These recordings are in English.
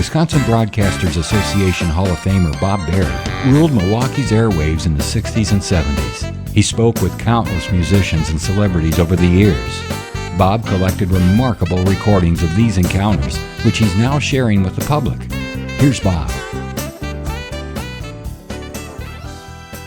Wisconsin Broadcasters Association Hall of Famer Bob Berry ruled Milwaukee's airwaves in the 60s and 70s. He spoke with countless musicians and celebrities over the years. Bob collected remarkable recordings of these encounters, which he's now sharing with the public. Here's Bob.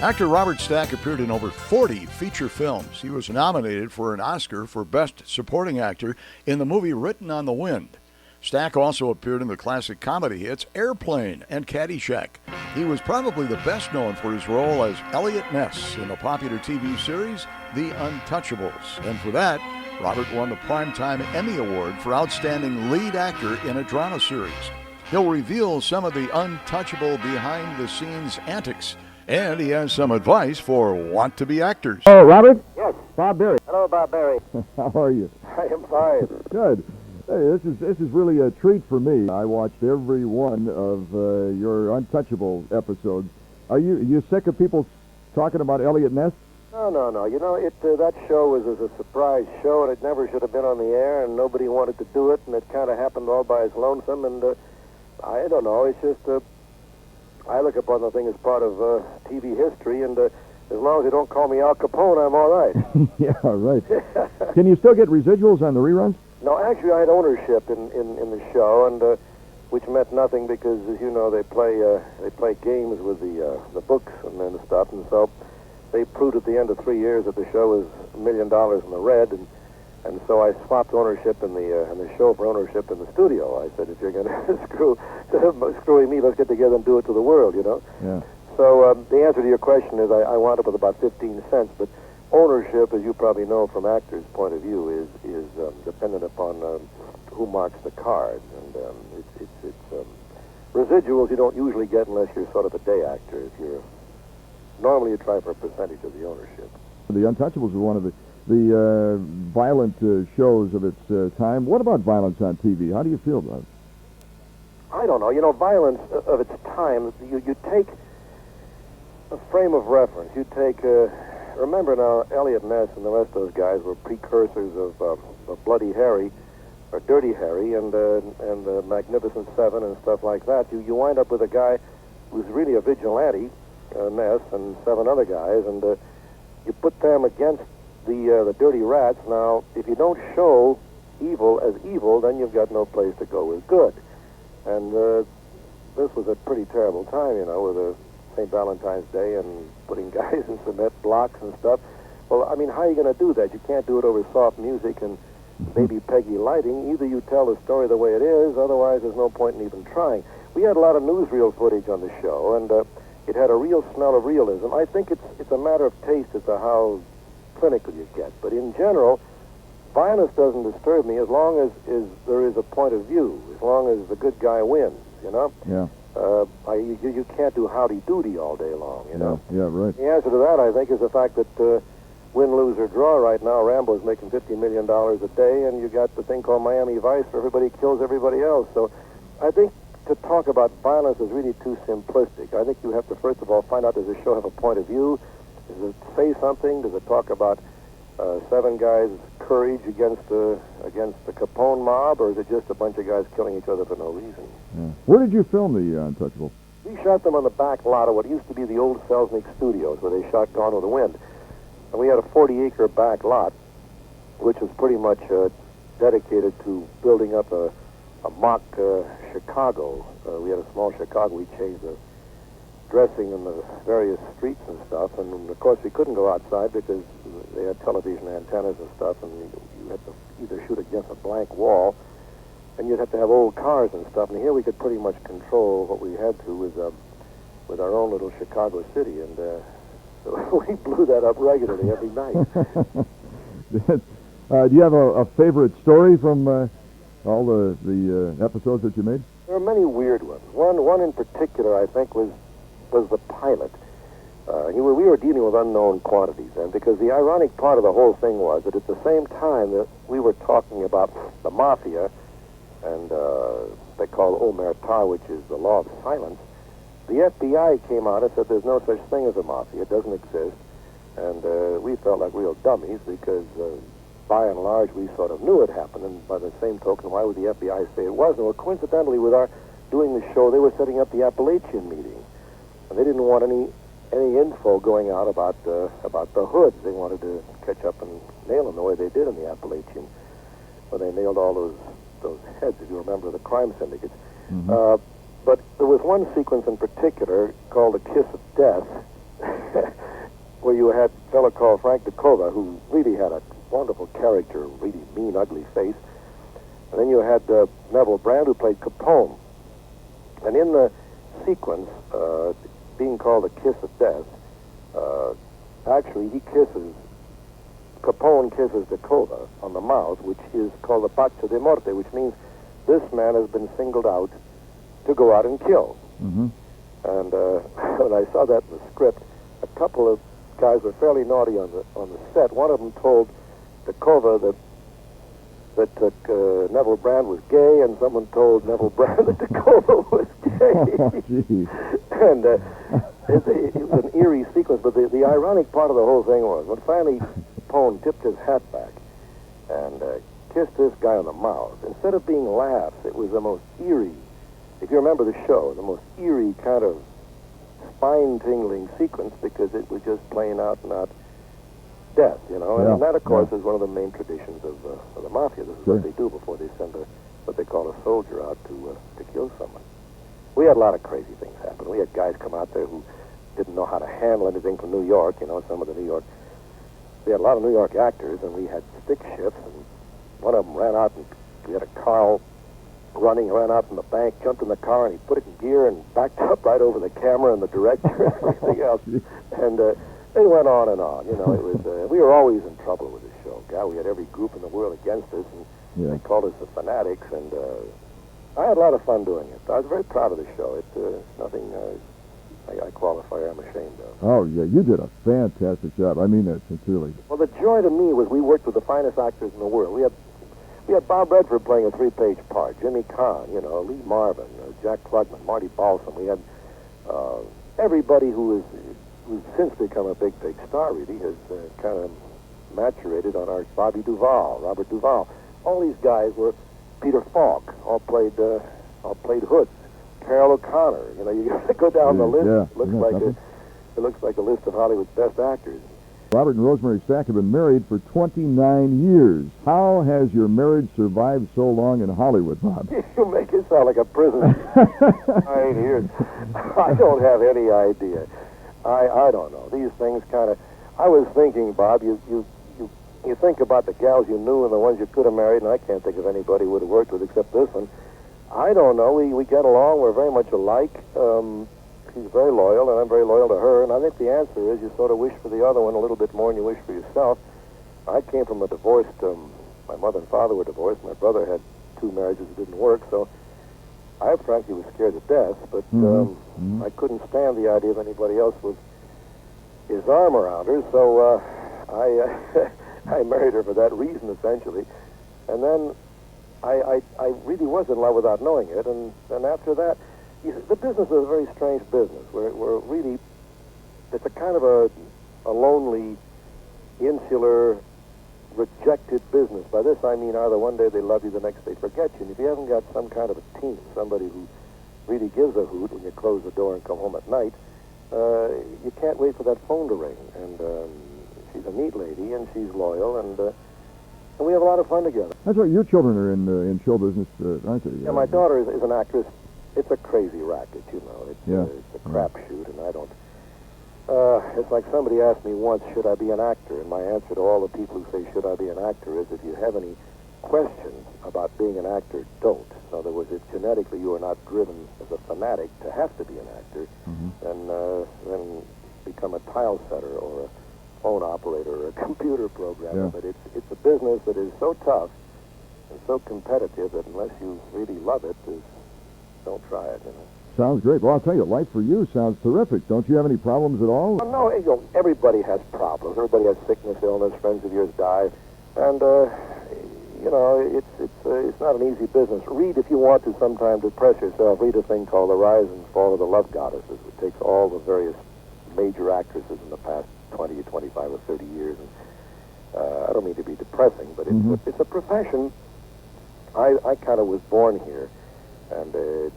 Actor Robert Stack appeared in over 40 feature films. He was nominated for an Oscar for Best Supporting Actor in the movie Written on the Wind. Stack also appeared in the classic comedy hits Airplane and Caddyshack. He was probably the best known for his role as Elliot Ness in the popular TV series The Untouchables. And for that, Robert won the Primetime Emmy Award for Outstanding Lead Actor in a Drama Series. He'll reveal some of the untouchable behind-the-scenes antics, and he has some advice for want-to-be actors. Oh, Robert? Yes. Bob Berry. Hello, Bob Berry. How are you? I am fine. Good. Hey, this is really a treat for me. I watched every one of your Untouchable episodes. Are you sick of people talking about Elliot Ness? No. You know, that show was a surprise show, and it never should have been on the air, and nobody wanted to do it, and it kind of happened all by its lonesome, and I don't know. It's just I look upon the thing as part of TV history, and as long as you don't call me Al Capone, I'm all right. Yeah, right. Can you still get residuals on the reruns? No, actually, I had ownership in the show, and which meant nothing because, as you know, they play games with the books and then stuff, and so they proved at the end of 3 years that the show was $1 million in the red, and so I swapped ownership in the show for ownership in the studio. I said, if you're going to screwing me, let's get together and do it to the world, you know. Yeah. So the answer to your question is I wound up with about 15 cents, but ownership, as you probably know from actors' point of view, is dependent upon who marks the card, and it's residuals you don't usually get unless you're sort of a day actor. Normally you try for a percentage of the ownership. The Untouchables was one of the violent shows of its time. What about violence on TV? How do you feel about it? I don't know. You know, violence of its time, you take a frame of reference. You take, remember now, Elliot Ness and the rest of those guys were precursors of Bloody Harry, or Dirty Harry, and the Magnificent Seven and stuff like that. You wind up with a guy who's really a vigilante, Ness, and 7 other guys, and you put them against the dirty rats. Now, if you don't show evil as evil, then you've got no place to go with good. And this was a pretty terrible time, you know, with St. Valentine's Day and putting guys in cement blocks and stuff. Well, I mean, how are you going to do that? You can't do it over soft music and maybe peggy lighting. Either you tell the story the way it is, otherwise there's no point in even trying. We had a lot of newsreel footage on the show, and it had a real smell of realism. I think it's a matter of taste as to how clinical you get. But in general, violence doesn't disturb me as long as there is a point of view, as long as the good guy wins, you know? Yeah. You can't do howdy-doody all day long, you know? Yeah, right. The answer to that, I think, is the fact that win, lose, or draw right now, Rambo's making $50 million a day, and you got the thing called Miami Vice where everybody kills everybody else. So I think to talk about violence is really too simplistic. I think you have to, first of all, find out, does the show have a point of view? Does it say something? Does it talk about 7 guys' courage against the Capone mob, or is it just a bunch of guys killing each other for no reason? Yeah. Where did you film the Untouchables? We shot them on the back lot of what used to be the old Selznick Studios, where they shot Gone with the Wind. And we had a 40-acre back lot, which was pretty much dedicated to building up a mock Chicago. We had a small Chicago. We changed the dressing in the various streets and stuff, and of course we couldn't go outside because they had television antennas and stuff, and you had to either shoot against a blank wall, and you'd have to have old cars and stuff, and here we could pretty much control what we had to with our own little Chicago city, and so we blew that up regularly every night. Do you have a favorite story from all the episodes that you made? There are many weird ones. One in particular, I think, was the pilot. We were dealing with unknown quantities, and because the ironic part of the whole thing was that at the same time that we were talking about the mafia, and they call omerta, which is the law of silence, the FBI came out and said there's no such thing as a mafia, it doesn't exist, and we felt like real dummies because by and large we sort of knew it happened, and by the same token, why would the FBI say it wasn't? Well, coincidentally, with our doing the show, they were setting up the Appalachian meeting, and they didn't want any info going out about the hoods. They wanted to catch up and nail them the way they did in the Appalachian, where they nailed all those heads, if you remember, the crime syndicates. Mm-hmm. But there was one sequence in particular called "A Kiss of Death," where you had a fellow called Frank Dakota, who really had a wonderful character, really mean, ugly face. And then you had Neville Brand, who played Capone. And in the sequence, being called "A Kiss of Death," actually Capone kisses Dakota on the mouth, which is called a Bacio de Morte, which means this man has been singled out to go out and kill. Mm-hmm. And when I saw that in the script, a couple of guys were fairly naughty on the set. One of them told Dakota that Neville Brand was gay, and someone told Neville Brand that Dakota was gay. Oh, geez. And it was an eerie sequence, but the ironic part of the whole thing was when finally Capone tipped his hat back and kissed this guy on the mouth, instead of being laughs, it was the most eerie, if you remember the show, the most eerie kind of spine-tingling sequence, because it was just plain out and out death, you know. Yeah. And that, of course, is one of the main traditions of the mafia. This is Sure. what they do before they send what they call a soldier out to kill someone. We had a lot of crazy things happen. We had guys come out there who didn't know how to handle anything from New York, you know, some of the New York. We had a lot of New York actors, and we had stick shifts, and one of them ran out, and we had a car running, ran out from the bank, jumped in the car, and he put it in gear and backed up right over the camera and the director and everything else. And it went on and on. You know, it was we were always in trouble with the show. God, we had every group in the world against us, and they called us the Fanatics, and I had a lot of fun doing it. I was very proud of the show. It's nothing I qualify or I'm ashamed of. Oh, yeah, you did a fantastic job. I mean that sincerely. Well, the joy to me was we worked with the finest actors in the world. We had Bob Redford playing a 3-page part, Jimmy Caan, you know, Lee Marvin, Jack Klugman, Marty Balsam. We had everybody who's since become a big star, really, has kind of maturated on our Bobby Duvall, Robert Duvall. All these guys were Peter Falk, all played hoods. Carol O'Connor, you know, you go down the list. Yeah. It looks like a list of Hollywood's best actors. Robert and Rosemary Stack have been married for 29 years. How has your marriage survived so long in Hollywood, Bob? You make it sound like a prison. 9 years. I don't have any idea. I don't know. These things kind of... I was thinking, Bob, you think about the gals you knew and the ones you could have married, and I can't think of anybody who would have worked with except this one. I don't know. We get along. We're very much alike. She's very loyal, and I'm very loyal to her. And I think the answer is you sort of wish for the other one a little bit more than you wish for yourself. I came from a divorced... my mother and father were divorced. My brother had 2 marriages that didn't work, so I frankly was scared to death, but I couldn't stand the idea of anybody else with his arm around her, so I married her for that reason, essentially. And then I really was in love without knowing it, and after that, the business is a very strange business. We're really, it's a kind of a lonely, insular, rejected business. By this I mean either one day they love you, the next they forget you. And if you haven't got some kind of a team, somebody who really gives a hoot when you close the door and come home at night, you can't wait for that phone to ring. And she's a neat lady, and she's loyal, and we have a lot of fun together. That's right. Your children are in show business, aren't they? Yeah, my daughter is an actress. It's a crazy racket, you know. It's a crapshoot, and I don't... it's like somebody asked me once, should I be an actor? And my answer to all the people who say, should I be an actor, is if you have any questions about being an actor, don't. In other words, if genetically you are not driven as a fanatic to have to be an actor, then become a tile setter or a phone operator or a computer programmer. But it's a business that is so tough and so competitive that unless you really love it, don't try it, you know. Sounds great. Well, I'll tell you, life for you sounds terrific. Don't you have any problems at all? Well, no, you know, everybody has problems. Everybody has sickness, illness. Friends of yours die, and you know, it's not an easy business. Read, if you want to, sometime depress yourself. Read a thing called The Rise and Fall of the Love Goddesses, which takes all the various major actresses in the past 20 or 25 or 30 years. And I don't mean to be depressing, but it's a profession. I kind of was born here. And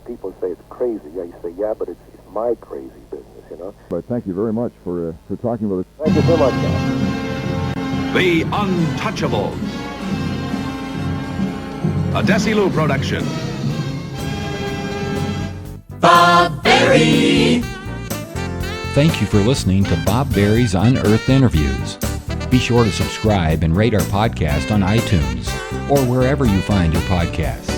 people say it's crazy. Yeah, you say, yeah, but it's my crazy business, you know. But thank you very much for talking with us. Thank you so much, Don. The Untouchables. A Desilu production. Bob Berry. Thank you for listening to Bob Berry's Unearthed Interviews. Be sure to subscribe and rate our podcast on iTunes or wherever you find your podcasts.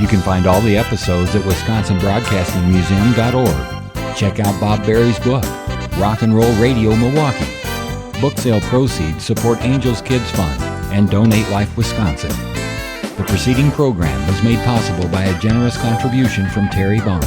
You can find all the episodes at WisconsinBroadcastingMuseum.org. Check out Bob Berry's book, Rock and Roll Radio Milwaukee. Book sale proceeds support Angels Kids Fund and Donate Life Wisconsin. The preceding program was made possible by a generous contribution from Terry Bond.